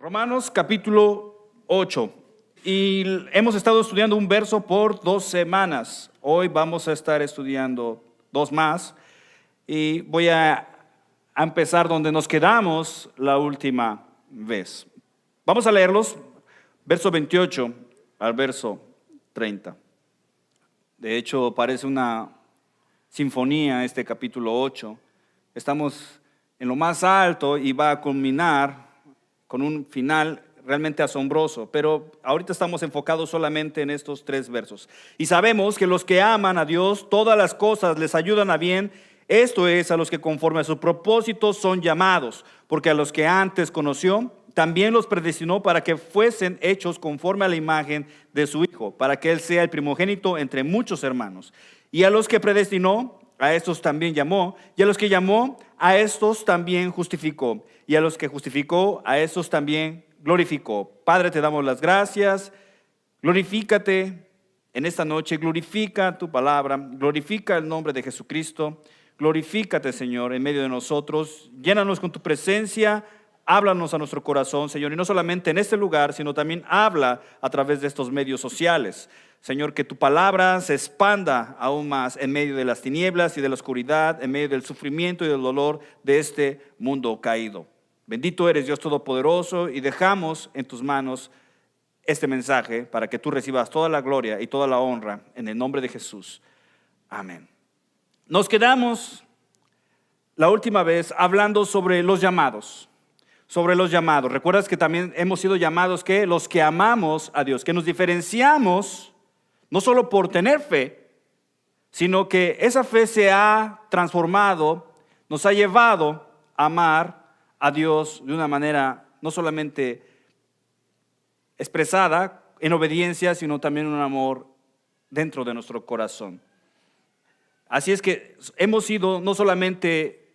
Romanos capítulo 8, y hemos estado estudiando un verso por 2 semanas. Hoy vamos a estar estudiando 2 más y voy a empezar donde nos quedamos la última vez. Vamos a leerlos, verso 28 al verso 30. De hecho, parece una sinfonía este capítulo 8. Estamos en lo más alto y va a culminar con un final realmente asombroso, pero ahorita estamos enfocados solamente en estos 3 versos. Y sabemos que los que aman a Dios, todas las cosas les ayudan a bien, esto es, a los que conforme a su propósito son llamados, porque a los que antes conoció, también los predestinó para que fuesen hechos conforme a la imagen de su Hijo, para que Él sea el primogénito entre muchos hermanos. Y a los que predestinó, a estos también llamó, y a los que llamó, a estos también justificó, y a los que justificó, a estos también glorificó. Padre, te damos las gracias, glorifícate en esta noche, glorifica tu palabra, glorifica el nombre de Jesucristo, glorifícate, Señor, en medio de nosotros, llénanos con tu presencia, háblanos a nuestro corazón, Señor, y no solamente en este lugar, sino también habla a través de estos medios sociales. Señor, que tu palabra se expanda aún más en medio de las tinieblas y de la oscuridad, en medio del sufrimiento y del dolor de este mundo caído. Bendito eres, Dios Todopoderoso, y dejamos en tus manos este mensaje para que tú recibas toda la gloria y toda la honra en el nombre de Jesús. Amén. Nos quedamos la última vez hablando sobre los llamados. Sobre los llamados. ¿Recuerdas que también hemos sido llamados que los que amamos a Dios, que nos diferenciamos no solo por tener fe, sino que esa fe se ha transformado, nos ha llevado a amar a Dios de una manera no solamente expresada en obediencia, sino también un amor dentro de nuestro corazón. Así es que hemos sido no solamente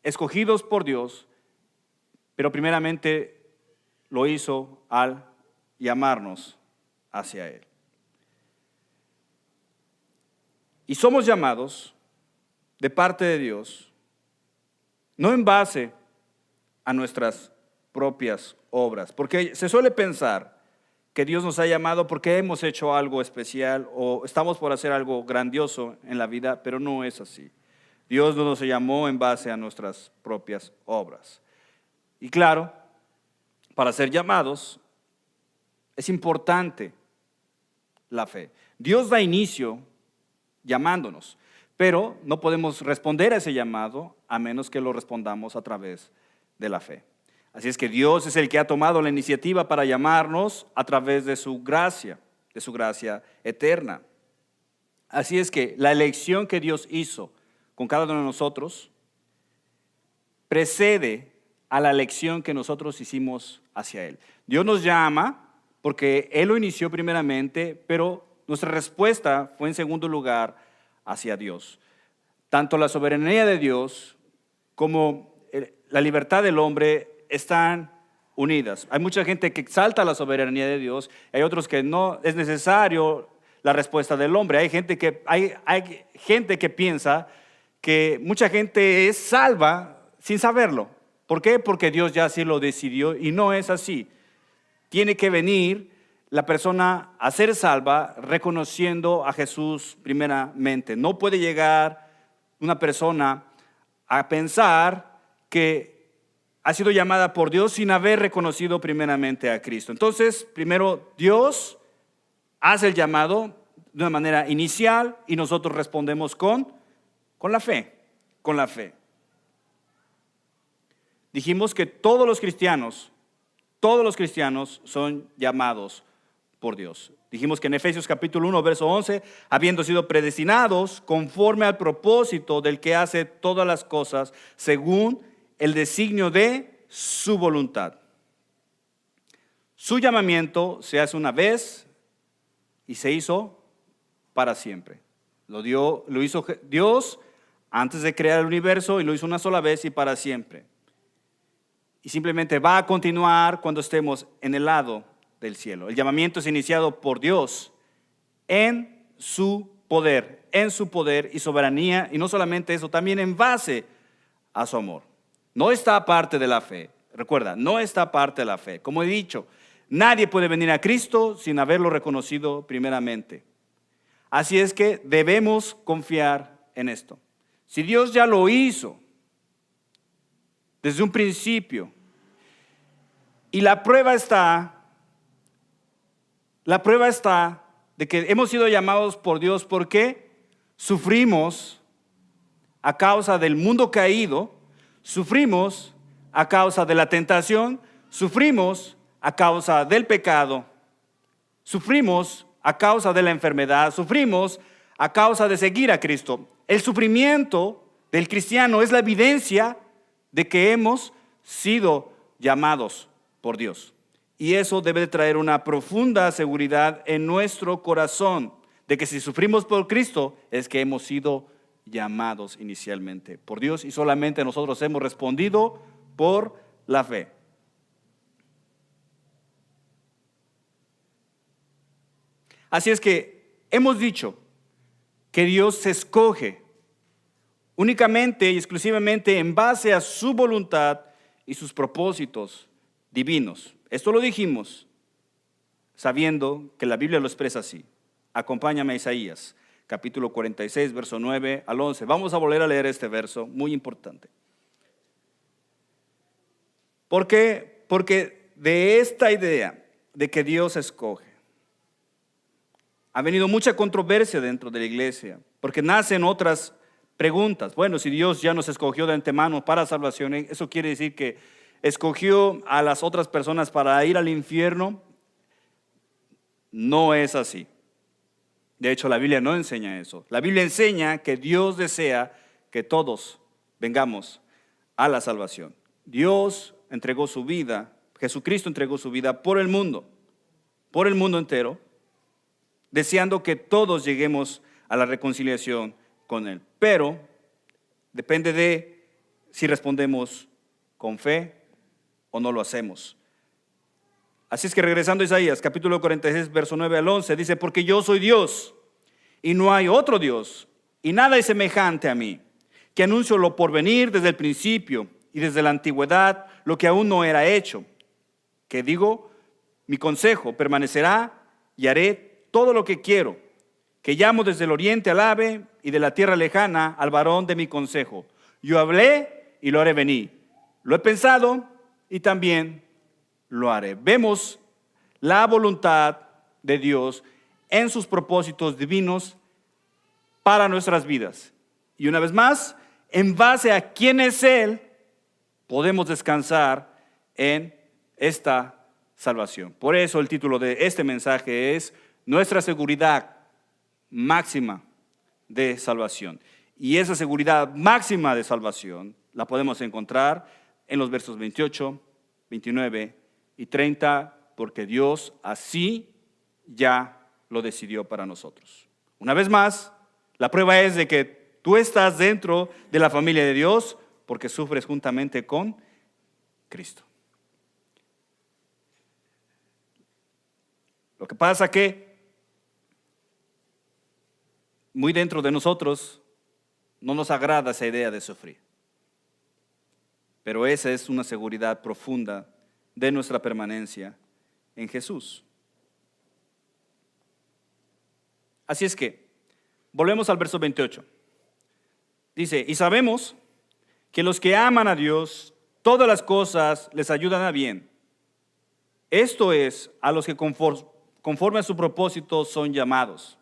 escogidos por Dios, pero primeramente lo hizo al llamarnos hacia Él. Y somos llamados de parte de Dios, no en base a nuestras propias obras, porque se suele pensar que Dios nos ha llamado porque hemos hecho algo especial o estamos por hacer algo grandioso en la vida, pero no es así. Dios no nos llamó en base a nuestras propias obras. Y claro, para ser llamados es importante la fe. Dios da inicio llamándonos, pero no podemos responder a ese llamado a menos que lo respondamos a través de la fe. Así es que Dios es el que ha tomado la iniciativa para llamarnos a través de su gracia eterna. Así es que la elección que Dios hizo con cada uno de nosotros precede a la elección que nosotros hicimos hacia Él. Dios nos llama porque Él lo inició primeramente, pero nuestra respuesta fue en segundo lugar hacia Dios. Tanto la soberanía de Dios como la libertad del hombre están unidas. Hay mucha gente que exalta la soberanía de Dios, hay otros que no es necesario la respuesta del hombre. Hay gente que piensa que mucha gente es salva sin saberlo. ¿Por qué? Porque Dios ya así lo decidió y no es así. Tiene que venir la persona a ser salva reconociendo a Jesús primeramente. No puede llegar una persona a pensar que ha sido llamada por Dios sin haber reconocido primeramente a Cristo. Entonces, primero Dios hace el llamado de una manera inicial y nosotros respondemos con la fe, con la fe. Dijimos que todos los cristianos son llamados por Dios. Dijimos que en Efesios capítulo 1, verso 11, habiendo sido predestinados conforme al propósito del que hace todas las cosas según el designio de su voluntad. Su llamamiento se hace una vez y se hizo para siempre. Lo hizo Dios antes de crear el universo y lo hizo una sola vez y para siempre. Y simplemente va a continuar cuando estemos en el lado del cielo. El llamamiento es iniciado por Dios en su poder y soberanía, y no solamente eso, también en base a su amor. No está aparte de la fe. Recuerda, no está aparte de la fe. Como he dicho, nadie puede venir a Cristo sin haberlo reconocido primeramente. Así es que debemos confiar en esto. Si Dios ya lo hizo desde un principio, y la prueba está de que hemos sido llamados por Dios porque sufrimos a causa del mundo caído, sufrimos a causa de la tentación, sufrimos a causa del pecado, sufrimos a causa de la enfermedad, sufrimos a causa de seguir a Cristo. El sufrimiento del cristiano es la evidencia de que hemos sido llamados por Dios. Y eso debe de traer una profunda seguridad en nuestro corazón, de que si sufrimos por Cristo es que hemos sido llamados inicialmente por Dios y solamente nosotros hemos respondido por la fe. Así es que hemos dicho que Dios se escoge únicamente y exclusivamente en base a su voluntad y sus propósitos divinos. Esto lo dijimos sabiendo que la Biblia lo expresa así. Acompáñame a Isaías, capítulo 46, verso 9 al 11. Vamos a volver a leer este verso, muy importante. ¿Por qué? Porque de esta idea de que Dios escoge, ha venido mucha controversia dentro de la iglesia, porque nacen otras preguntas. Bueno, si Dios ya nos escogió de antemano para salvación, ¿eso quiere decir que escogió a las otras personas para ir al infierno? No es así. De hecho, la Biblia no enseña eso. La Biblia enseña que Dios desea que todos vengamos a la salvación. Dios entregó su vida, Jesucristo entregó su vida por el mundo entero, deseando que todos lleguemos a la reconciliación con Él. Pero depende de si respondemos con fe o no lo hacemos. Así es que regresando a Isaías, capítulo 46, verso 9 al 11, dice: porque yo soy Dios y no hay otro Dios, y nada es semejante a mí, que anuncio lo por venir desde el principio y desde la antigüedad, lo que aún no era hecho, que digo, mi consejo permanecerá y haré todo lo que quiero, que llamo desde el oriente al ave y de la tierra lejana al varón de mi consejo. Yo hablé y lo haré venir. Lo he pensado y también lo haré. Vemos la voluntad de Dios en sus propósitos divinos para nuestras vidas. Y una vez más, en base a quién es Él, podemos descansar en esta salvación. Por eso el título de este mensaje es nuestra seguridad máxima de salvación. Y esa seguridad máxima de salvación la podemos encontrar en los versos 28, 29 y 30, porque Dios así ya lo decidió para nosotros. Una vez más, la prueba es de que tú estás dentro de la familia de Dios porque sufres juntamente con Cristo. Lo que pasa que muy dentro de nosotros no nos agrada esa idea de sufrir. Pero esa es una seguridad profunda de nuestra permanencia en Jesús. Así es que, volvemos al verso 28. Dice: y sabemos que los que aman a Dios, todas las cosas les ayudan a bien. Esto es, a los que conforme a su propósito son llamados.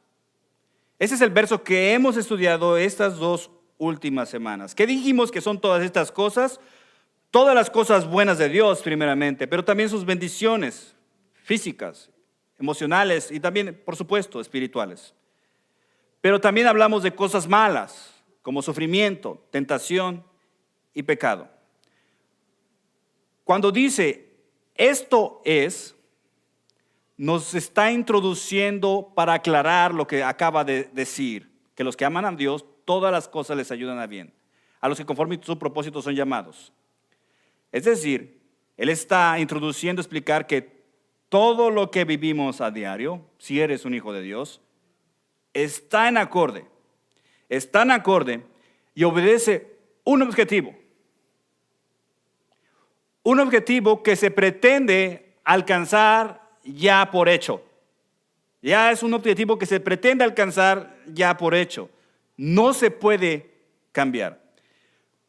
Ese es el verso que hemos estudiado estas 2 últimas semanas. ¿Qué dijimos que son todas estas cosas? Todas las cosas buenas de Dios primeramente, pero también sus bendiciones físicas, emocionales y también, por supuesto, espirituales. Pero también hablamos de cosas malas, como sufrimiento, tentación y pecado. Cuando dice esto es, nos está introduciendo para aclarar lo que acaba de decir, que los que aman a Dios, todas las cosas les ayudan a bien. A los que conforme a su propósito son llamados. Es decir, Él está introduciendo, explicar que todo lo que vivimos a diario, si eres un hijo de Dios, está en acorde y obedece un objetivo. un objetivo que se pretende alcanzar ya por hecho. Ya es un objetivo que se pretende alcanzar ya por hecho. No se puede cambiar.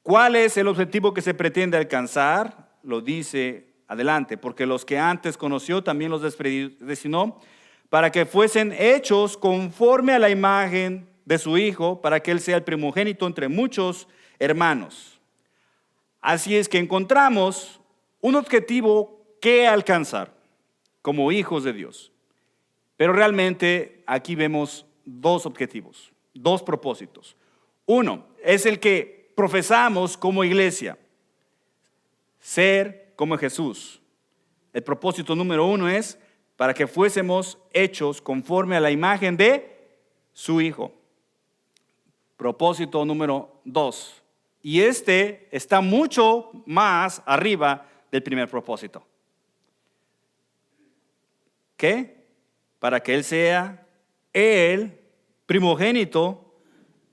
¿Cuál es el objetivo que se pretende alcanzar? Lo dice adelante, porque los que antes conoció también los predestinó para que fuesen hechos conforme a la imagen de su Hijo, para que Él sea el primogénito entre muchos hermanos. Así es que encontramos un objetivo que alcanzar como hijos de Dios. Pero realmente aquí vemos dos objetivos, dos propósitos. Uno es el que profesamos como iglesia, ser como Jesús. El propósito número uno es para que fuésemos hechos conforme a la imagen de su Hijo. Propósito número dos. Y este está mucho más arriba del primer propósito. ¿Qué? Para que Él sea el primogénito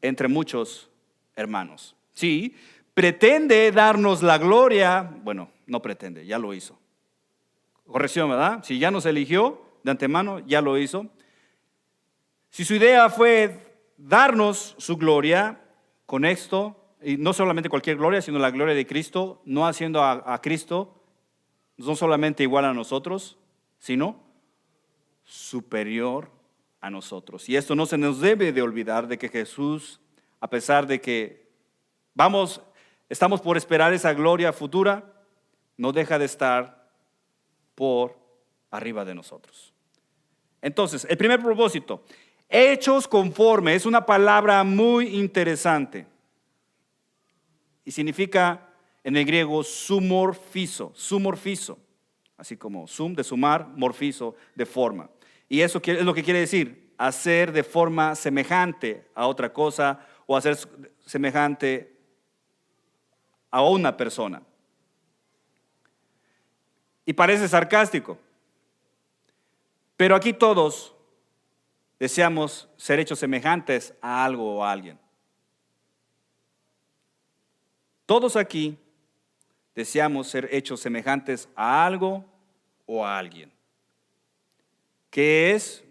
entre muchos hermanos. Sí, pretende darnos la gloria. Bueno, no pretende, ya lo hizo. Corrección, ¿verdad? Si ya nos eligió de antemano, ya lo hizo. Si su idea fue darnos su gloria con esto, y no solamente cualquier gloria, sino la gloria de Cristo, no haciendo a Cristo no solamente igual a nosotros, sino superior a nosotros. Y esto no se nos debe de olvidar de que Jesús, a pesar de que estamos por esperar esa gloria futura, no deja de estar por arriba de nosotros. Entonces, el primer propósito, hechos conforme, es una palabra muy interesante y significa en el griego sumorfizo, así como sum de sumar, morfizo de forma. Y eso es lo que quiere decir, hacer de forma semejante a otra cosa o hacer semejante a una persona. Y parece sarcástico, pero aquí todos deseamos ser hechos semejantes a algo o a alguien. Todos aquí deseamos ser hechos semejantes a algo o a alguien. ¿Qué es?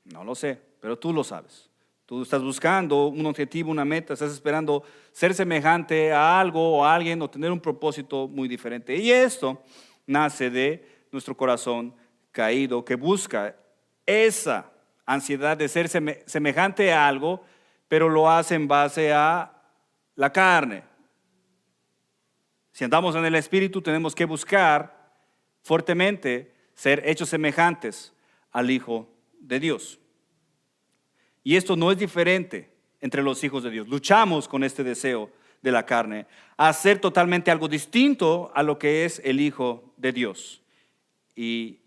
No lo sé, pero tú lo sabes. Tú estás buscando un objetivo, una meta, estás esperando ser semejante a algo o a alguien o tener un propósito muy diferente. Y esto nace de nuestro corazón caído que busca esa ansiedad de ser semejante a algo, pero lo hace en base a la carne. Si andamos en el Espíritu, tenemos que buscar fuertemente ser hechos semejantes al Hijo de Dios. Y esto no es diferente entre los hijos de Dios. Luchamos con este deseo de la carne a hacer totalmente algo distinto a lo que es el Hijo de Dios. Y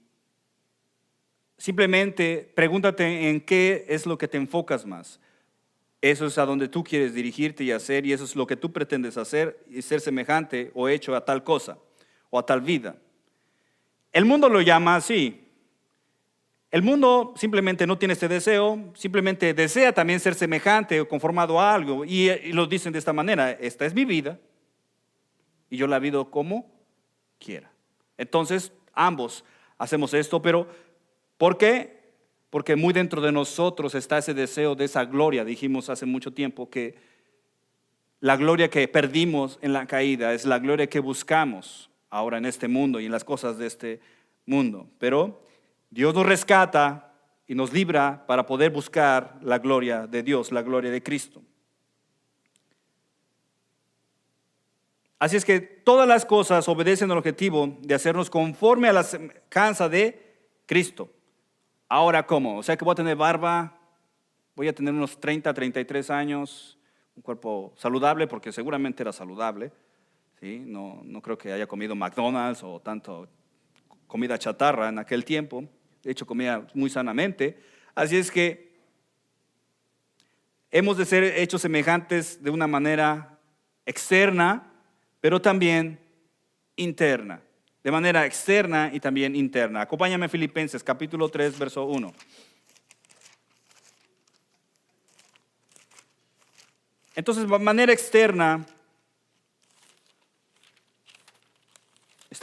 simplemente pregúntate en qué es lo que te enfocas más. Eso es a donde tú quieres dirigirte y hacer, y eso es lo que tú pretendes hacer y ser semejante o hecho a tal cosa o a tal vida. El mundo lo llama así. El mundo simplemente no tiene este deseo, simplemente desea también ser semejante o conformado a algo, y lo dicen de esta manera: esta es mi vida y yo la vivo como quiera. Entonces ambos hacemos esto, pero ¿por qué? Porque muy dentro de nosotros está ese deseo de esa gloria. Dijimos hace mucho tiempo que la gloria que perdimos en la caída es la gloria que buscamos ahora en este mundo y en las cosas de este mundo. Pero Dios nos rescata y nos libra para poder buscar la gloria de Dios, la gloria de Cristo. Así es que todas las cosas obedecen al objetivo de hacernos conforme a la semejanza de Cristo. Ahora, ¿cómo? O sea que voy a tener barba, voy a tener unos 30, 33 años, un cuerpo saludable, porque seguramente era saludable, ¿sí? No creo que haya comido McDonald's o tanto comida chatarra en aquel tiempo. De hecho, comía muy sanamente. Así es que hemos de ser hechos semejantes de una manera externa, pero también interna. De manera externa y también interna. Acompáñame a Filipenses, capítulo 3, verso 1. Entonces, de manera externa,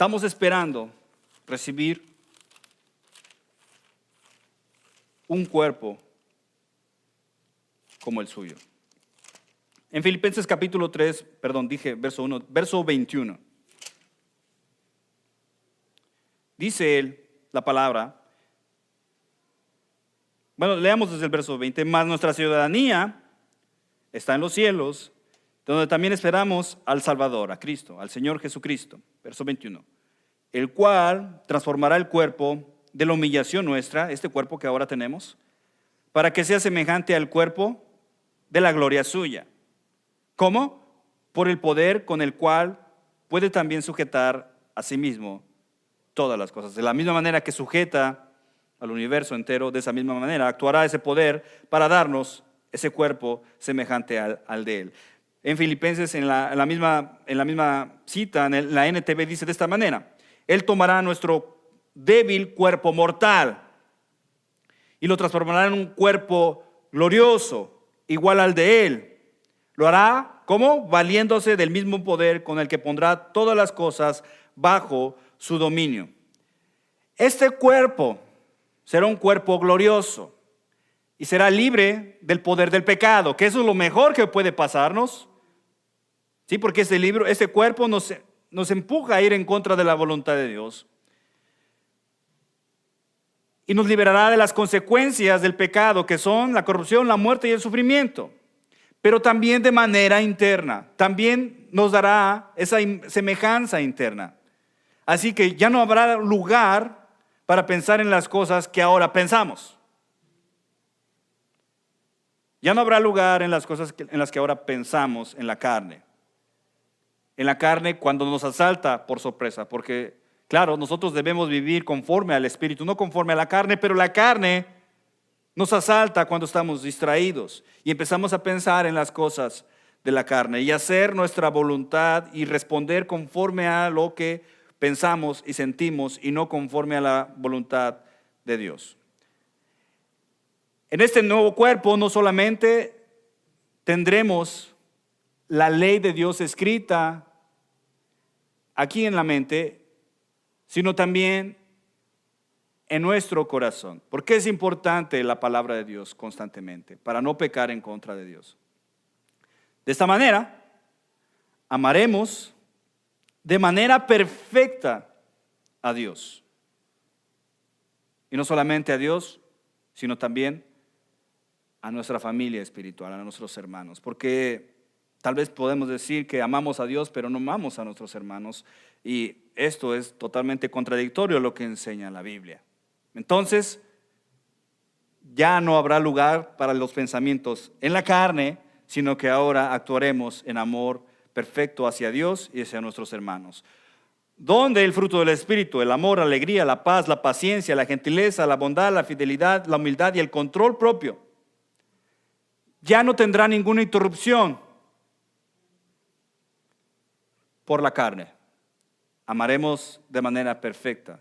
estamos esperando recibir un cuerpo como el suyo. En Filipenses capítulo 3, verso 1, verso 21. Dice él, la palabra, bueno, leamos desde el verso 20, mas nuestra ciudadanía está en los cielos, donde también esperamos al Salvador, a Cristo, al Señor Jesucristo. Verso 21. El cual transformará el cuerpo de la humillación nuestra, este cuerpo que ahora tenemos, para que sea semejante al cuerpo de la gloria suya. ¿Cómo? Por el poder con el cual puede también sujetar a sí mismo todas las cosas. De la misma manera que sujeta al universo entero, de esa misma manera actuará ese poder para darnos ese cuerpo semejante al de Él. En Filipenses, en la misma cita, en la NTV dice de esta manera: Él tomará nuestro débil cuerpo mortal y lo transformará en un cuerpo glorioso, igual al de Él. Lo hará, ¿cómo? Valiéndose del mismo poder con el que pondrá todas las cosas bajo su dominio. Este cuerpo será un cuerpo glorioso y será libre del poder del pecado, que eso es lo mejor que puede pasarnos. Sí, porque este cuerpo nos empuja a ir en contra de la voluntad de Dios. Y nos liberará de las consecuencias del pecado, que son la corrupción, la muerte y el sufrimiento. Pero también de manera interna. También nos dará esa semejanza interna. Así que ya no habrá lugar para pensar en las cosas que ahora pensamos. Ya no habrá lugar en las cosas en las que ahora pensamos en la carne. En la carne cuando nos asalta por sorpresa, porque claro, nosotros debemos vivir conforme al Espíritu, no conforme a la carne, pero la carne nos asalta cuando estamos distraídos y empezamos a pensar en las cosas de la carne y hacer nuestra voluntad y responder conforme a lo que pensamos y sentimos y no conforme a la voluntad de Dios. En este nuevo cuerpo no solamente tendremos la ley de Dios escrita aquí en la mente, sino también en nuestro corazón. ¿Por qué es importante la palabra de Dios constantemente? Para no pecar en contra de Dios. De esta manera, amaremos de manera perfecta a Dios. Y no solamente a Dios, sino también a nuestra familia espiritual, a nuestros hermanos. Porque tal vez podemos decir que amamos a Dios, pero no amamos a nuestros hermanos. Y esto es totalmente contradictorio a lo que enseña la Biblia. Entonces, ya no habrá lugar para los pensamientos en la carne, sino que ahora actuaremos en amor perfecto hacia Dios y hacia nuestros hermanos. Donde el fruto del Espíritu, el amor, la alegría, la paz, la paciencia, la gentileza, la bondad, la fidelidad, la humildad y el control propio, ya no tendrá ninguna interrupción por la carne. Amaremos de manera perfecta.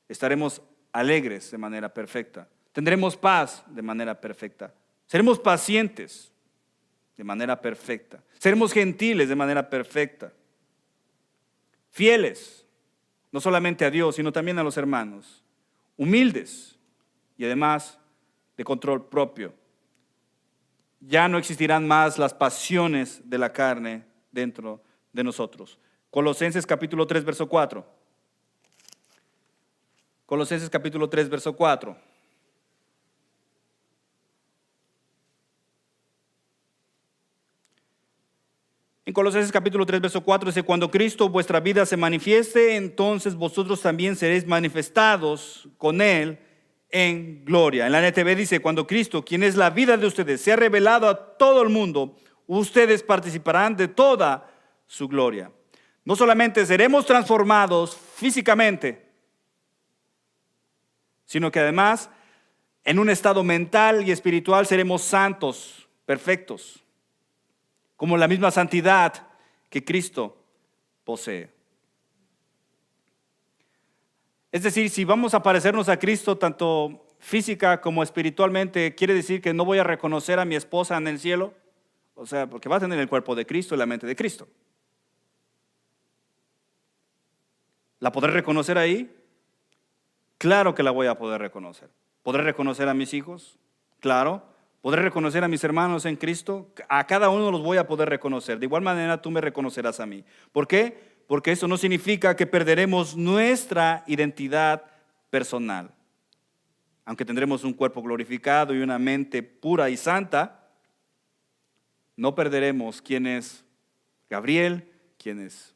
Estaremos alegres de manera perfecta. Tendremos paz de manera perfecta. Seremos pacientes de manera perfecta. Seremos gentiles de manera perfecta. Fieles, no solamente a Dios, sino también a los hermanos. Humildes y además de control propio. Ya no existirán más las pasiones de la carne dentro de nosotros. Colosenses capítulo 3, verso 4. Colosenses capítulo 3, verso 4. En Colosenses capítulo 3, verso 4 dice: cuando Cristo vuestra vida se manifieste, entonces vosotros también seréis manifestados con Él en gloria. En la NTV dice: cuando Cristo, quien es la vida de ustedes, sea revelado a todo el mundo, ustedes participarán de toda su gloria. No solamente seremos transformados físicamente, sino que además en un estado mental y espiritual seremos santos, perfectos, como la misma santidad que Cristo posee. Es decir, si vamos a parecernos a Cristo tanto física como espiritualmente, ¿quiere decir que no voy a reconocer a mi esposa en el cielo? O sea, porque va a tener el cuerpo de Cristo y la mente de Cristo. ¿La podré reconocer ahí? Claro que la voy a poder reconocer. ¿Podré reconocer a mis hijos? Claro. ¿Podré reconocer a mis hermanos en Cristo? A cada uno los voy a poder reconocer. De igual manera tú me reconocerás a mí. ¿Por qué? Porque eso no significa que perderemos nuestra identidad personal. Aunque tendremos un cuerpo glorificado y una mente pura y santa, no perderemos quién es Gabriel, quién es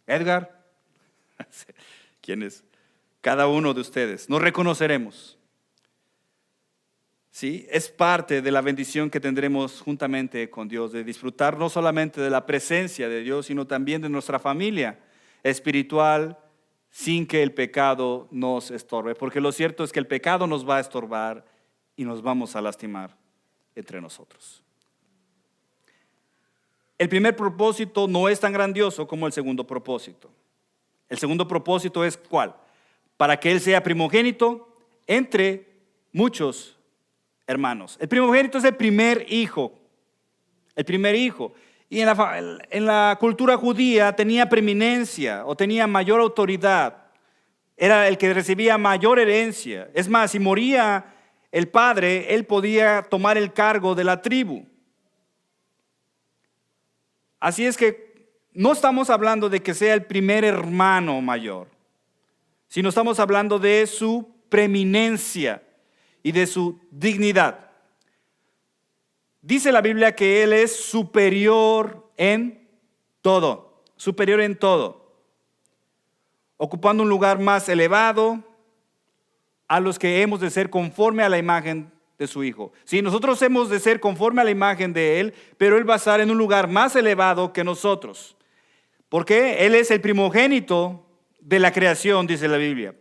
Edgar, quién es cada uno de ustedes. Nos reconoceremos. ¿Sí? Es parte de la bendición que tendremos juntamente con Dios, de disfrutar no solamente de la presencia de Dios, sino también de nuestra familia espiritual, sin que el pecado nos estorbe. Porque lo cierto es que el pecado nos va a estorbar y nos vamos a lastimar entre nosotros. El primer propósito no es tan grandioso como el segundo propósito. El segundo propósito es ¿cuál? Para que Él sea primogénito entre muchos hermanos. El primogénito es el primer hijo. El primer hijo. Y en la cultura judía tenía preeminencia o tenía mayor autoridad. Era el que recibía mayor herencia. Es más, si moría el padre, él podía tomar el cargo de la tribu. Así es que no estamos hablando de que sea el primer hermano mayor, sino estamos hablando de su preeminencia y de su dignidad. Dice la Biblia que Él es superior en todo, ocupando un lugar más elevado a los que hemos de ser conforme a la imagen de su Hijo. Sí, nosotros hemos de ser conforme a la imagen de Él, pero Él va a estar en un lugar más elevado que nosotros. Porque Él es el primogénito de la creación, dice la Biblia.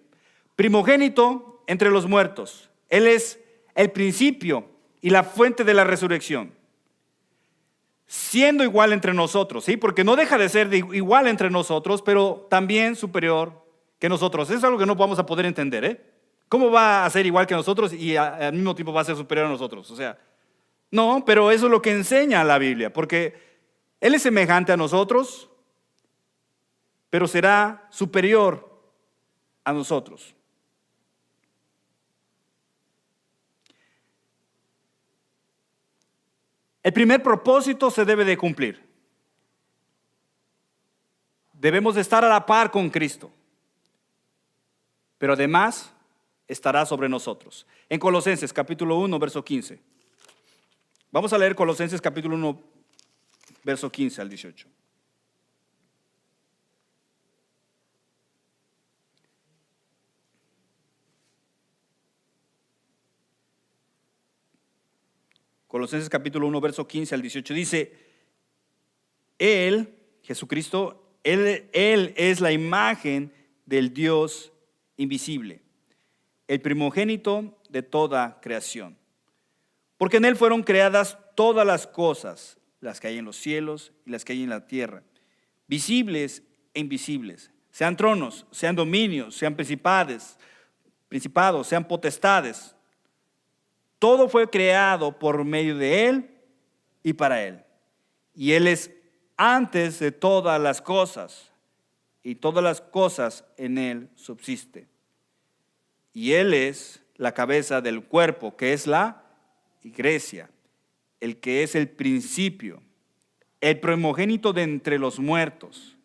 Primogénito entre los muertos. Él es el principio y la fuente de la resurrección. Siendo igual entre nosotros, ¿sí? Porque no deja de ser igual entre nosotros, pero también superior que nosotros. Eso es algo que no vamos a poder entender, ¿eh? ¿Cómo va a ser igual que nosotros y al mismo tiempo va a ser superior a nosotros? O sea, no, pero eso es lo que enseña la Biblia, porque Él es semejante a nosotros, pero será superior a nosotros. El primer propósito se debe de cumplir. Debemos de estar a la par con Cristo, pero además estará sobre nosotros. En Colosenses capítulo 1, verso 15. Vamos a leer Colosenses capítulo 1, verso 15 al 18. Colosenses capítulo 1, verso 15 al 18 dice, Él, Jesucristo, Él es la imagen del Dios invisible, el primogénito de toda creación. Porque en Él fueron creadas todas las cosas, las que hay en los cielos y las que hay en la tierra, visibles e invisibles, sean tronos, sean dominios, sean principados, sean potestades. Todo fue creado por medio de Él y para Él. Y Él es antes de todas las cosas, y todas las cosas en Él subsisten. Y Él es la cabeza del cuerpo, que es la iglesia, el que es el principio, el primogénito de entre los muertos.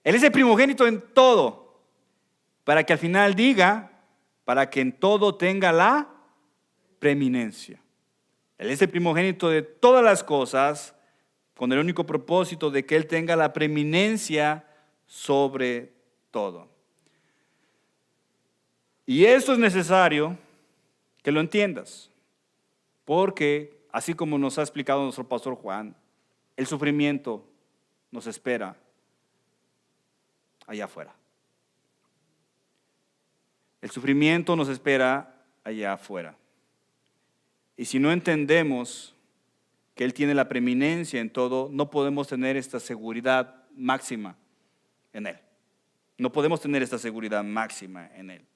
Él es el primogénito en todo, para que al final diga, para que en todo tenga la preeminencia. Él es el primogénito de todas las cosas, con el único propósito de que Él tenga la preeminencia sobre todo. Y esto es necesario que lo entiendas, porque así como nos ha explicado nuestro pastor Juan, el sufrimiento nos espera allá afuera. El sufrimiento nos espera allá afuera. Y si no entendemos que Él tiene la preeminencia en todo, no podemos tener esta seguridad máxima en Él. No podemos tener esta seguridad máxima en Él.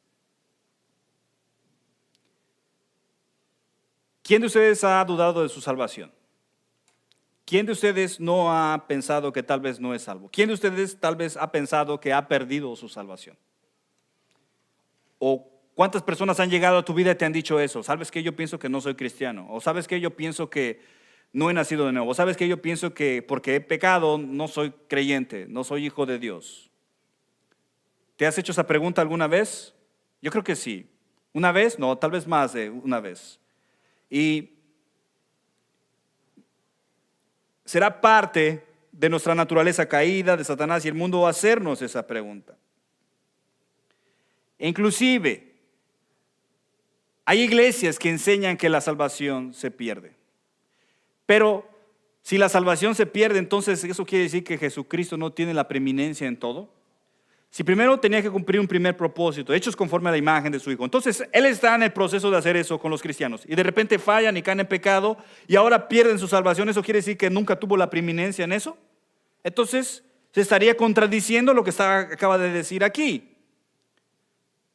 ¿Quién de ustedes ha dudado de su salvación? ¿Quién de ustedes no ha pensado que tal vez no es salvo? ¿Quién de ustedes tal vez ha pensado que ha perdido su salvación? ¿O cuántas personas han llegado a tu vida y te han dicho eso? ¿Sabes qué? Yo pienso que no soy cristiano. ¿O sabes qué? Yo pienso que no he nacido de nuevo. ¿O sabes qué? Yo pienso que porque he pecado no soy creyente, no soy hijo de Dios. ¿Te has hecho esa pregunta alguna vez? Yo creo que sí. ¿Una vez? No, tal vez más de una vez. Y será parte de nuestra naturaleza caída, de Satanás y el mundo, hacernos esa pregunta. E inclusive, hay iglesias que enseñan que la salvación se pierde. Pero si la salvación se pierde, entonces eso quiere decir que Jesucristo no tiene la preeminencia en todo. Si primero tenía que cumplir un primer propósito, hechos conforme a la imagen de su Hijo. Entonces, Él está en el proceso de hacer eso con los cristianos. Y de repente fallan y caen en pecado y ahora pierden su salvación. ¿Eso quiere decir que nunca tuvo la preeminencia en eso? Entonces, se estaría contradiciendo lo que acaba de decir aquí.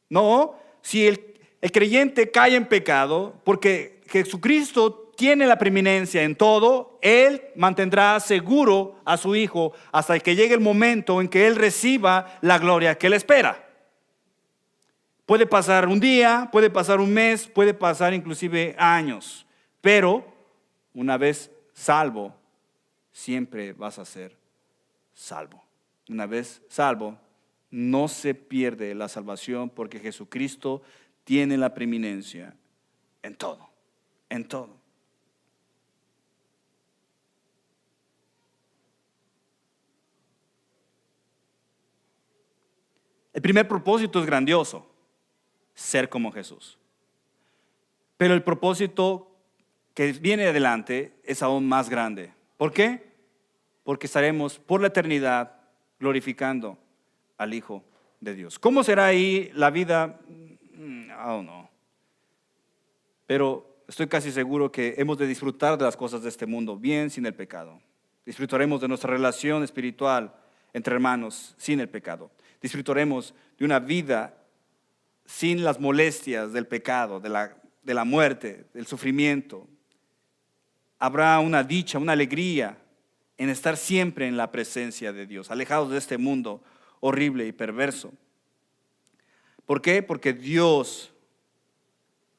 No, si el creyente cae en pecado, porque Jesucristo tiene la preeminencia en todo, Él mantendrá seguro a su Hijo hasta que llegue el momento en que Él reciba la gloria que Él espera. Puede pasar un día, puede pasar un mes, puede pasar inclusive años, pero una vez salvo, siempre vas a ser salvo. Una vez salvo, no se pierde la salvación porque Jesucristo tiene la preeminencia en todo, en todo. El primer propósito es grandioso, ser como Jesús. Pero el propósito que viene adelante es aún más grande. ¿Por qué? Porque estaremos por la eternidad glorificando al Hijo de Dios. ¿Cómo será ahí la vida? No. Pero estoy casi seguro que hemos de disfrutar de las cosas de este mundo bien sin el pecado. Disfrutaremos de nuestra relación espiritual entre hermanos sin el pecado. Disfrutaremos de una vida sin las molestias del pecado, de la muerte, del sufrimiento. Habrá una dicha, una alegría en estar siempre en la presencia de Dios, alejados de este mundo horrible y perverso. ¿Por qué? Porque Dios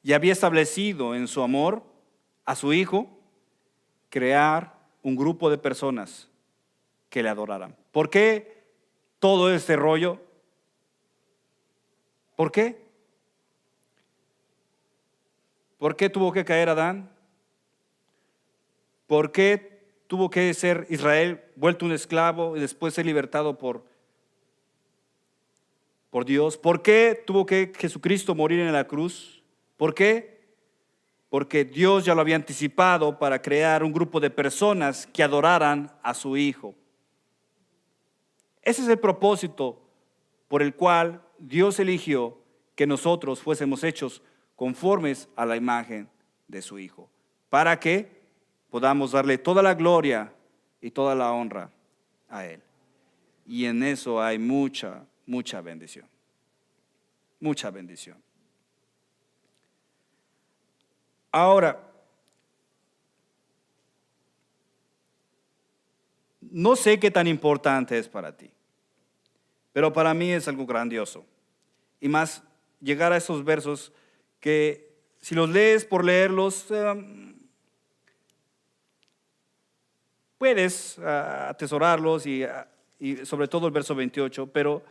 ya había establecido en su amor a su Hijo crear un grupo de personas que le adoraran. ¿Por qué todo este rollo? ¿Por qué? ¿Por qué tuvo que caer Adán? ¿Por qué tuvo que ser Israel vuelto un esclavo y después ser libertado por Dios? ¿Por qué tuvo que Jesucristo morir en la cruz? ¿Por qué? Porque Dios ya lo había anticipado para crear un grupo de personas que adoraran a su Hijo. Ese es el propósito por el cual Dios eligió que nosotros fuésemos hechos conformes a la imagen de su Hijo, para que podamos darle toda la gloria y toda la honra a Él. Y en eso hay mucha bendición. Mucha bendición. Ahora, no sé qué tan importante es para ti, pero para mí es algo grandioso. Y más, llegar a esos versos que si los lees por leerlos, puedes atesorarlos y sobre todo el verso 28, pero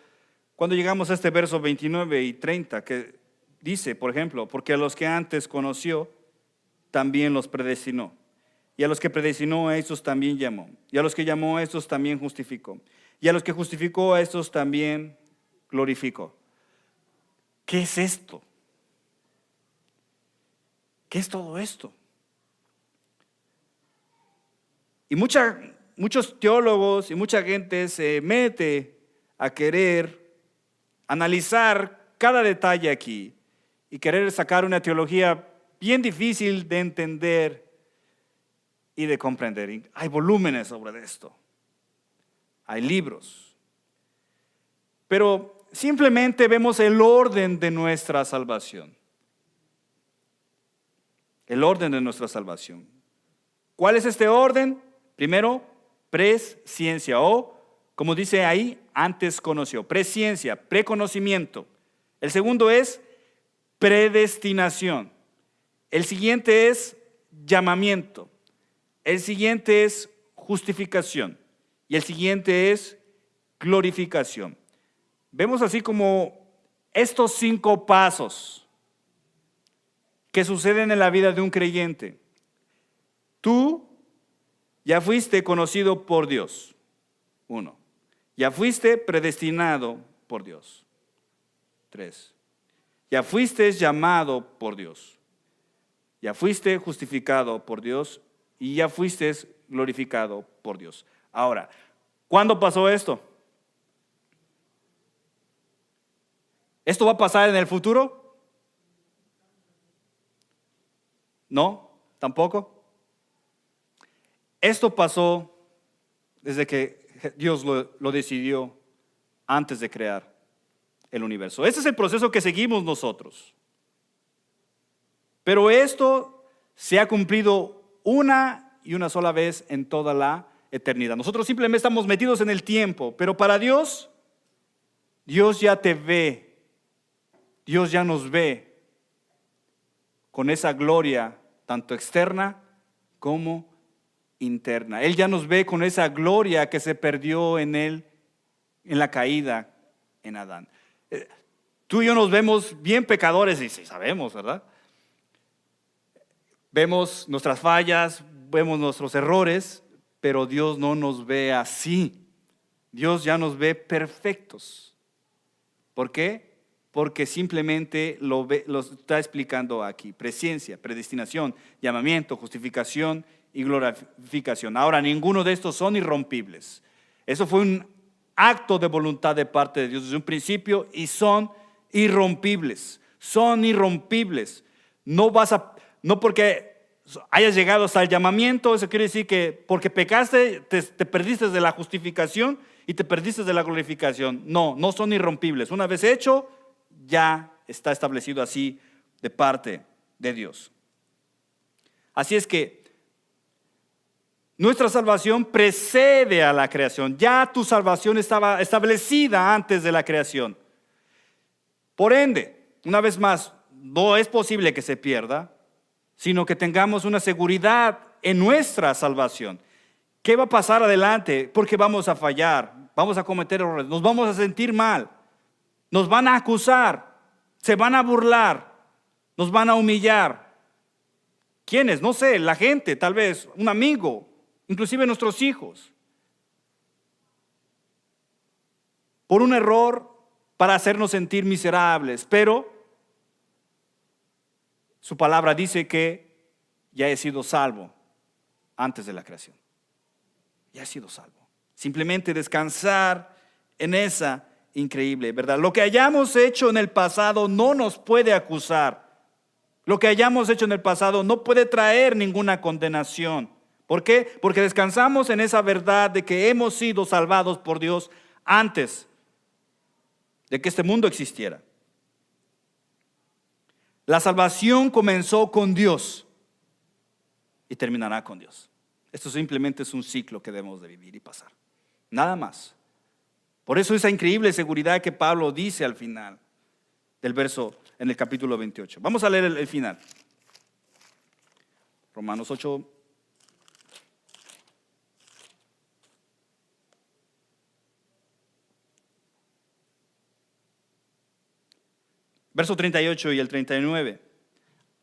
cuando llegamos a este verso 29 y 30, que dice, por ejemplo, porque a los que antes conoció, también los predestinó. Y a los que predestinó, a estos también llamó. Y a los que llamó, a estos también justificó. Y a los que justificó, a estos también glorificó. ¿Qué es esto? ¿Qué es todo esto? Y muchos teólogos y mucha gente se mete a querer analizar cada detalle aquí y querer sacar una teología bien difícil de entender y de comprender. Hay volúmenes sobre esto. Hay libros. Pero simplemente vemos el orden de nuestra salvación. El orden de nuestra salvación. ¿Cuál es este orden? Primero, presciencia o, como dice ahí, antes conoció. Presciencia, preconocimiento. El segundo es predestinación. El siguiente es llamamiento. El siguiente es justificación. Y el siguiente es glorificación. Vemos así como estos 5 pasos que suceden en la vida de un creyente. Tú ya fuiste conocido por Dios. 1. Ya fuiste predestinado por Dios. 3. Ya fuiste llamado por Dios. Ya fuiste justificado por Dios y ya fuiste glorificado por Dios. Ahora, ¿cuándo pasó esto? ¿Esto va a pasar en el futuro? No, tampoco. Esto pasó desde que Dios lo decidió antes de crear el universo. Ese es el proceso que seguimos nosotros. Pero esto se ha cumplido una y una sola vez en toda la eternidad. Nosotros simplemente estamos metidos en el tiempo, pero para Dios, Dios ya te ve, Dios ya nos ve con esa gloria tanto externa como interna. Él ya nos ve con esa gloria que se perdió en Él, en la caída en Adán. Tú y yo nos vemos bien pecadores y sí sabemos, ¿verdad? Vemos nuestras fallas, vemos nuestros errores, pero Dios no nos ve así. Dios ya nos ve perfectos. ¿Por qué? Porque simplemente lo está explicando aquí. Presciencia, predestinación, llamamiento, justificación y glorificación. Ahora, ninguno de estos son irrompibles. Eso fue un acto de voluntad de parte de Dios desde un principio y son irrompibles. Son irrompibles. No porque hayas llegado hasta el llamamiento, eso quiere decir que porque pecaste te perdiste de la justificación y te perdiste de la glorificación. No, no son irrompibles. Una vez hecho, ya está establecido así de parte de Dios. Así es que nuestra salvación precede a la creación. Ya tu salvación estaba establecida antes de la creación. Por ende, una vez más, no es posible que se pierda, sino que tengamos una seguridad en nuestra salvación. ¿Qué va a pasar adelante? Porque vamos a fallar, vamos a cometer errores, nos vamos a sentir mal, nos van a acusar, se van a burlar, nos van a humillar. ¿Quiénes? No sé, la gente, tal vez, un amigo, inclusive nuestros hijos. Por un error para hacernos sentir miserables, pero su palabra dice que ya he sido salvo antes de la creación. Ya he sido salvo. Simplemente descansar en esa increíble verdad. Lo que hayamos hecho en el pasado no nos puede acusar. Lo que hayamos hecho en el pasado no puede traer ninguna condenación. ¿Por qué? Porque descansamos en esa verdad de que hemos sido salvados por Dios antes de que este mundo existiera. La salvación comenzó con Dios y terminará con Dios. Esto simplemente es un ciclo que debemos de vivir y pasar. Nada más. Por eso esa increíble seguridad que Pablo dice al final del verso en el capítulo 28. Vamos a leer el final. Romanos 8. Verso 38 y el 39.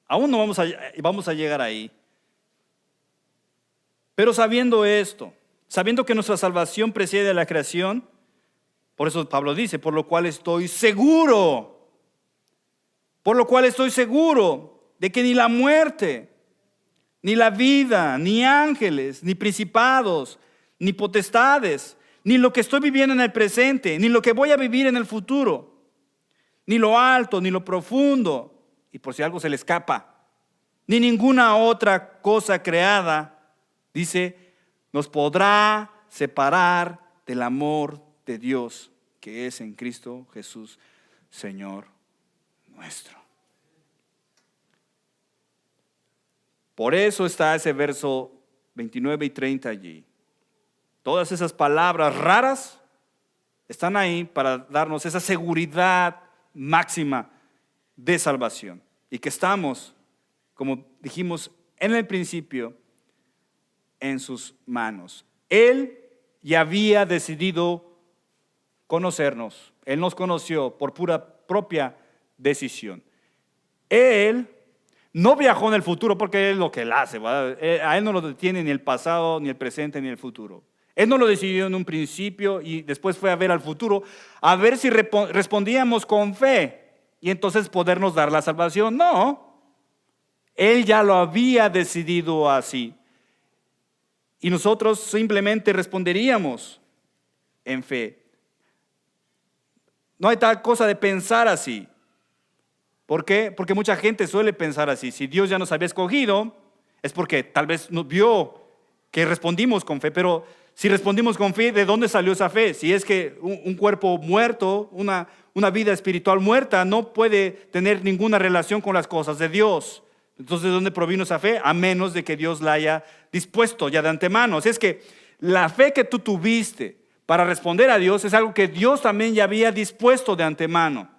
Aún no vamos a llegar ahí. Pero sabiendo esto, sabiendo que nuestra salvación precede a la creación, por eso Pablo dice, por lo cual estoy seguro de que ni la muerte, ni la vida, ni ángeles, ni principados, ni potestades, ni lo que estoy viviendo en el presente, ni lo que voy a vivir en el futuro, ni lo alto, ni lo profundo, y por si algo se le escapa, ni ninguna otra cosa creada, dice, nos podrá separar del amor de Dios que es en Cristo Jesús, Señor nuestro. Por eso está ese verso 29 y 30 allí. Todas esas palabras raras están ahí para darnos esa seguridad máxima de salvación. Y que estamos, como dijimos en el principio, en sus manos. Él ya había decidido conocernos. Él nos conoció por propia decisión. Él no viajó en el futuro porque es lo que él hace, ¿verdad? A él no lo detiene ni el pasado, ni el presente, ni el futuro. Él no lo decidió en un principio y después fue a ver al futuro, a ver si respondíamos con fe y entonces podernos dar la salvación. No, él ya lo había decidido así. Y nosotros simplemente responderíamos en fe. No hay tal cosa de pensar así. ¿Por qué? Porque mucha gente suele pensar así. Si Dios ya nos había escogido, es porque tal vez nos vio que respondimos con fe. Pero si respondimos con fe, ¿de dónde salió esa fe? Si es que un cuerpo muerto, una vida espiritual muerta, no puede tener ninguna relación con las cosas de Dios. Entonces, ¿de dónde provino esa fe? A menos de que Dios la haya dispuesto ya de antemano. Así es que la fe que tú tuviste para responder a Dios es algo que Dios también ya había dispuesto de antemano.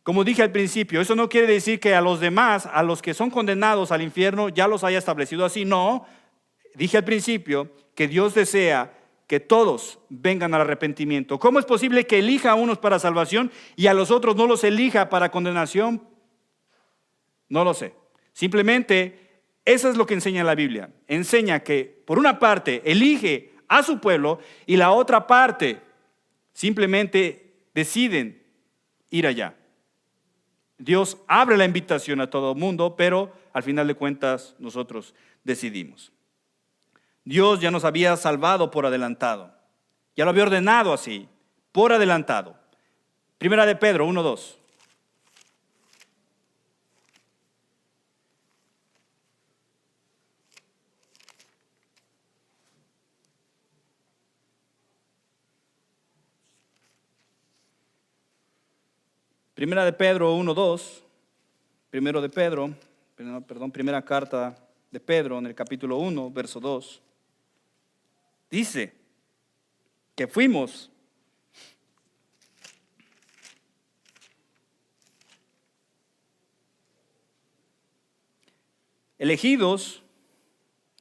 Como dije al principio, eso no quiere decir que a los demás, a los que son condenados al infierno, ya los haya establecido así. No, dije al principio que Dios desea que todos vengan al arrepentimiento. ¿Cómo es posible que elija a unos para salvación y a los otros no los elija para condenación? No lo sé. Simplemente, eso es lo que enseña la Biblia. Enseña que, por una parte, elige a su pueblo y la otra parte, simplemente deciden ir allá. Dios abre la invitación a todo el mundo, pero al final de cuentas nosotros decidimos. Dios ya nos había salvado por adelantado. Ya lo había ordenado así, por adelantado. Primera de Pedro 1:2. Primera de Pedro 1:2, primera carta de Pedro en el capítulo 1, verso 2, dice que fuimos elegidos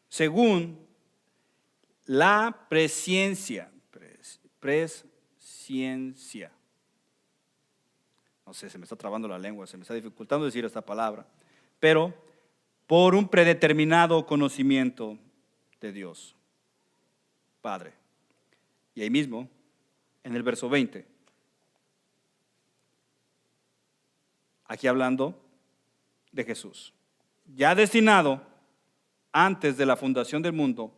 según la presciencia. No sé, se me está trabando la lengua, se me está dificultando decir esta palabra. Pero por un predeterminado conocimiento de Dios, Padre. Y ahí mismo, en el verso 20, aquí hablando de Jesús, ya destinado antes de la fundación del mundo,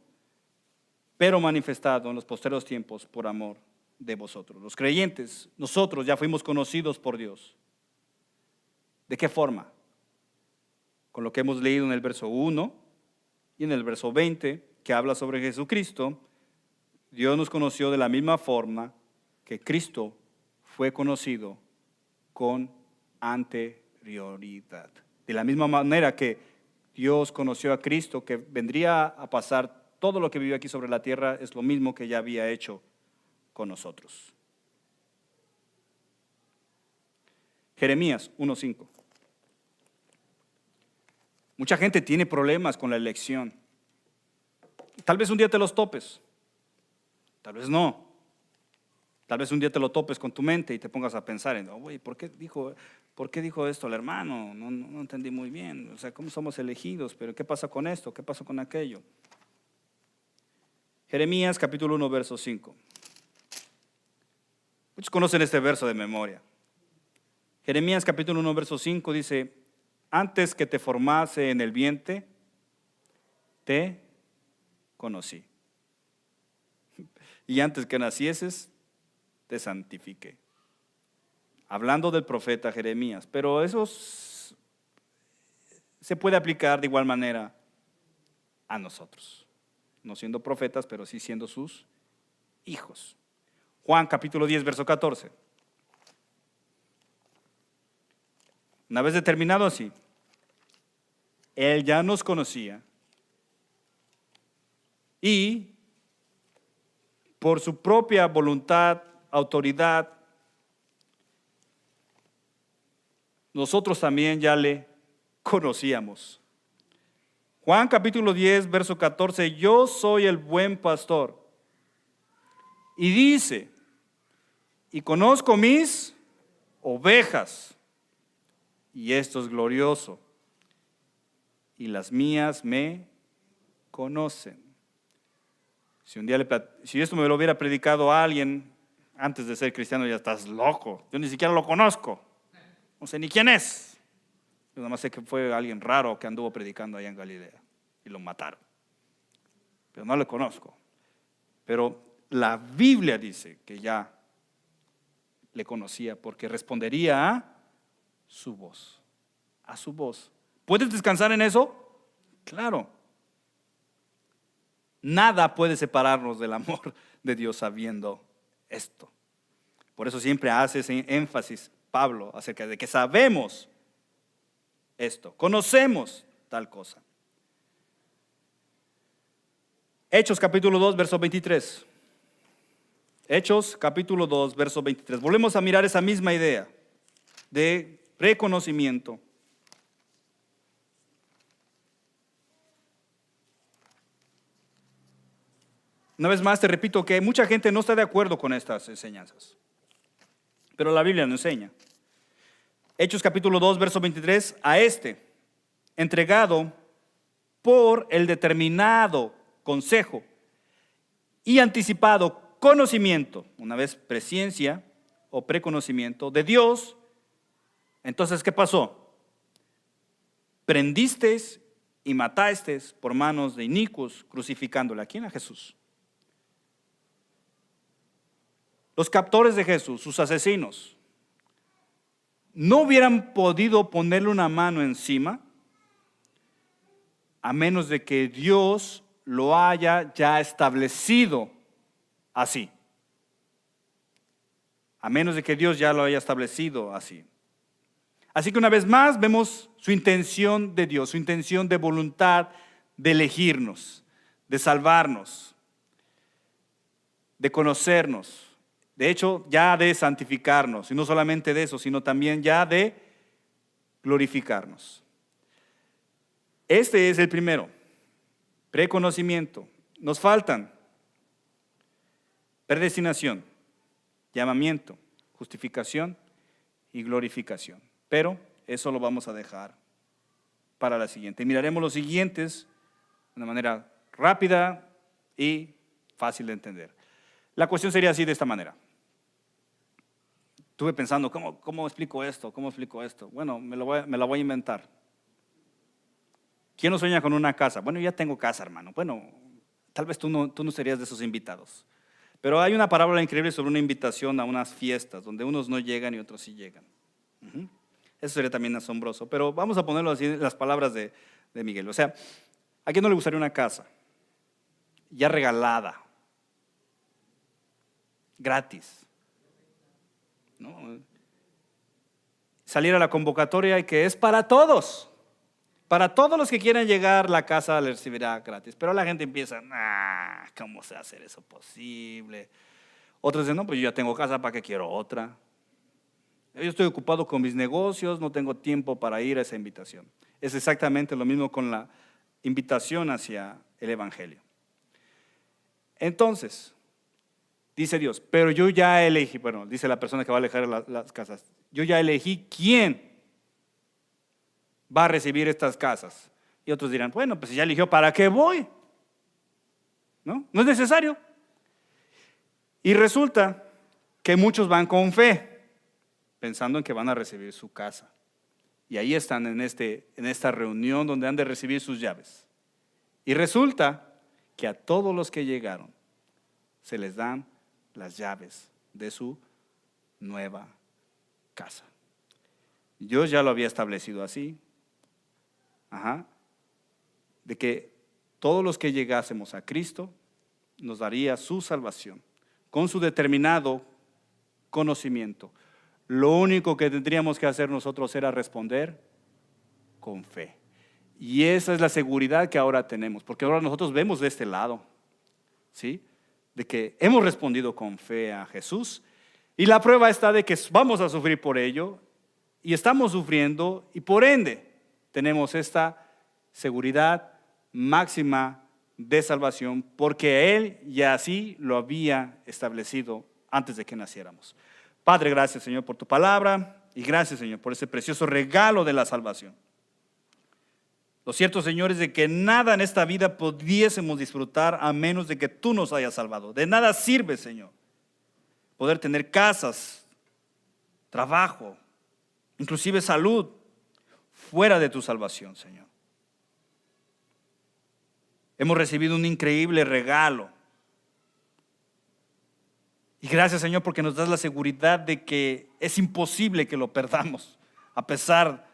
pero manifestado en los posteriores tiempos por amor de vosotros. Los creyentes, nosotros ya fuimos conocidos por Dios. ¿De qué forma? Con lo que hemos leído en el verso 1 y en el verso 20, que habla sobre Jesucristo. Dios nos conoció de la misma forma que Cristo fue conocido con anterioridad. De la misma manera que Dios conoció a Cristo, que vendría a pasar todo lo que vivió aquí sobre la tierra, es lo mismo que ya había hecho con nosotros. Jeremías 1:5. Mucha gente tiene problemas con la elección. Tal vez un día te los topes, tal vez no. Tal vez un día te lo topes con tu mente y te pongas a pensar en, ¿por qué dijo esto el hermano? No entendí muy bien. O sea, ¿cómo somos elegidos? Pero ¿qué pasa con esto? ¿Qué pasa con aquello? Jeremías capítulo 1, verso 5. Muchos conocen este verso de memoria. Jeremías capítulo 1, verso 5 dice, antes que te formase en el vientre, te conocí. Y antes que nacieses, te santifiqué. Hablando del profeta Jeremías, pero eso se puede aplicar de igual manera a nosotros. No siendo profetas, pero sí siendo sus hijos. Juan capítulo 10, verso 14. Una vez determinado así, Él ya nos conocía y por su propia voluntad, autoridad, nosotros también ya le conocíamos. Juan capítulo 10, verso 14, yo soy el buen pastor. Y dice, y conozco mis ovejas, y esto es glorioso, y las mías me conocen. Si esto me lo hubiera predicado a alguien antes de ser cristiano, ya estás loco. Yo ni siquiera lo conozco. No sé ni quién es. Yo nada más sé que fue alguien raro que anduvo predicando allá en Galilea y lo mataron. Pero no lo conozco. Pero la Biblia dice que ya le conocía porque respondería a su voz. A su voz. ¿Puedes descansar en eso? Claro. Nada puede separarnos del amor de Dios sabiendo esto. Por eso siempre hace ese énfasis Pablo acerca de que sabemos esto, conocemos tal cosa. Hechos capítulo 2, verso 23. Hechos capítulo 2, verso 23. Volvemos a mirar esa misma idea de reconocimiento. Una vez más te repito que mucha gente no está de acuerdo con estas enseñanzas, pero la Biblia nos enseña. Hechos capítulo 2, verso 23, a entregado por el determinado consejo y anticipado conocimiento, una vez presciencia o preconocimiento de Dios. Entonces, ¿qué pasó? Prendisteis y matasteis por manos de inicuos, crucificándole. ¿A quién? A Jesús. Los captores de Jesús, sus asesinos, no hubieran podido ponerle una mano encima a menos de que Dios lo haya ya establecido así. A menos de que Dios ya lo haya establecido así. Así que una vez más vemos su intención de Dios, su intención de voluntad de elegirnos, de salvarnos, de conocernos. De hecho, ya de santificarnos, y no solamente de eso, sino también ya de glorificarnos. Este es el primero, preconocimiento. Nos faltan predestinación, llamamiento, justificación y glorificación. Pero eso lo vamos a dejar para la siguiente. Miraremos los siguientes de una manera rápida y fácil de entender. La cuestión sería así, de esta manera. Estuve pensando, ¿cómo explico esto? ¿Cómo explico esto? Bueno, me la voy a inventar. ¿Quién no sueña con una casa? Bueno, ya tengo casa, hermano. Bueno, tal vez tú no serías de esos invitados. Pero hay una parábola increíble sobre una invitación a unas fiestas, donde unos no llegan y otros sí llegan. Eso sería también asombroso. Pero vamos a ponerlo así en las palabras de Miguel. O sea, ¿a quién no le gustaría una casa? Ya regalada. Gratis. ¿No? Salir a la convocatoria y que es para todos. Para todos los que quieran llegar, la casa le recibirá gratis. Pero la gente empieza, ¿cómo se va a hacer eso posible? Otros dicen, no, pues yo ya tengo casa, ¿para qué quiero otra? Yo estoy ocupado con mis negocios, no tengo tiempo para ir a esa invitación. Es exactamente lo mismo con la invitación hacia el Evangelio. Entonces, dice Dios, pero yo ya elegí, bueno, dice la persona que va a elegir las casas, yo ya elegí quién va a recibir estas casas. Y otros dirán, bueno, pues si ya eligió, ¿para qué voy? No es necesario. Y resulta que muchos van con fe, pensando en que van a recibir su casa. Y ahí están en esta reunión donde han de recibir sus llaves. Y resulta que a todos los que llegaron se les dan las llaves de su nueva casa. Dios ya lo había establecido así. De que todos los que llegásemos a Cristo nos daría su salvación con su determinado conocimiento. Lo único que tendríamos que hacer nosotros era responder con fe. Y esa es la seguridad que ahora tenemos, porque ahora nosotros vemos de este lado. ¿sí? De que hemos respondido con fe a Jesús. Y la prueba está de que vamos a sufrir por ello. Y estamos sufriendo y por ende tenemos esta seguridad máxima de salvación, porque Él ya así lo había establecido antes de que naciéramos. Padre, gracias, Señor, por tu palabra y gracias, Señor, por ese precioso regalo de la salvación. Lo cierto, Señor, es de que nada en esta vida pudiésemos disfrutar a menos de que tú nos hayas salvado. De nada sirve, Señor, poder tener casas, trabajo, inclusive salud, fuera de tu salvación, Señor. Hemos recibido un increíble regalo. Y gracias, Señor, porque nos das la seguridad de que es imposible que lo perdamos, a pesar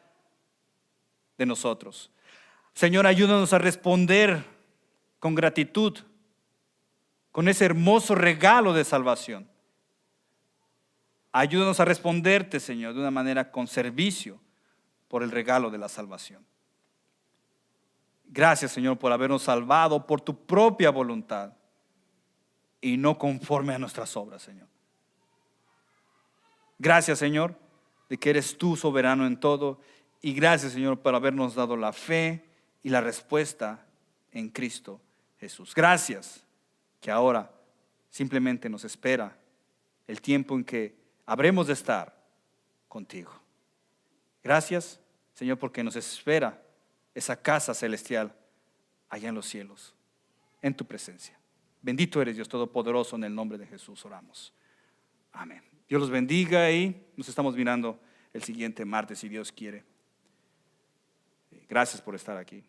de nosotros. Señor, ayúdanos a responder con gratitud, con ese hermoso regalo de salvación. Ayúdanos a responderte, Señor, de una manera con servicio por el regalo de la salvación. Gracias, Señor, por habernos salvado por tu propia voluntad y no conforme a nuestras obras, Señor. Gracias, Señor, de que eres tú soberano en todo. Y gracias, Señor, por habernos dado la fe y la respuesta en Cristo Jesús. Gracias que ahora simplemente nos espera el tiempo en que habremos de estar contigo. Gracias, Señor, porque nos espera esa casa celestial allá en los cielos, en tu presencia. Bendito eres, Dios Todopoderoso, en el nombre de Jesús oramos. Amén. Dios los bendiga y nos estamos mirando el siguiente martes, si Dios quiere. Gracias por estar aquí.